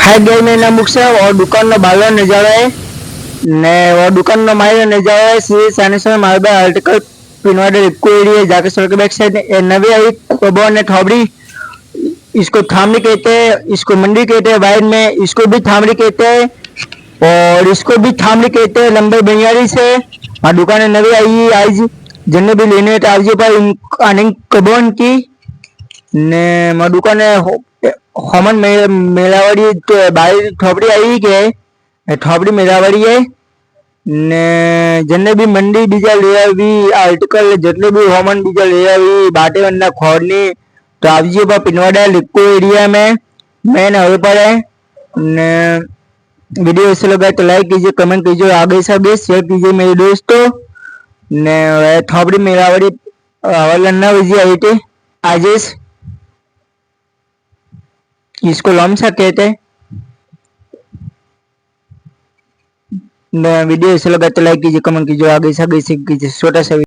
हाय गई मेरा नाम मुक्ष है और दुकान नो बालो नजारा है ने और दुकान नो मायरो नजारा है श्री सानेश्वर मालबा आर्टिकल पिनवाडे इको एरिया जाके सड़क बैक साइड नवी आई कोबो ने थोबड़ी इसको थामड़ी कहते हैं, इसको मंडी कहते हैं, वाइड में इसको भी थामड़ी कहते हैं और इसको भी थामड़ी कहते हैं। लंबाई 42 है। आ दुकान नवी आई आज जने भी लेने तो आवजे पर आनिंग कबोन की ने मा दुकाने होमन मेलावाड़ी तो बाई थोपड़ी आई के थोपड़ी मेलावाड़ी है ने जने भी मंडी बीजा ले आवी आर्टिकल जटले भी होमन बीजा ले आवी बाटे वन्ना खोड़नी तो आवजी पर पिनवाड़ा लिक्को एरिया में मैंने हवे पर है ने वीडियो ऐसे लगा तो लाइक कीजिए, कमेंट कीजिए, आगे से शेयर कीजिए मेरे दोस्तों ने थोपड़ी मेलावाड़ी हवालन्ना विजी आई थी आजेश इसको लमसा कहते हैं। वीडियो ऐसे लगा तो लाइक कीजिए, कमेंट कीजिए, आगे से कीजिए छोटा सा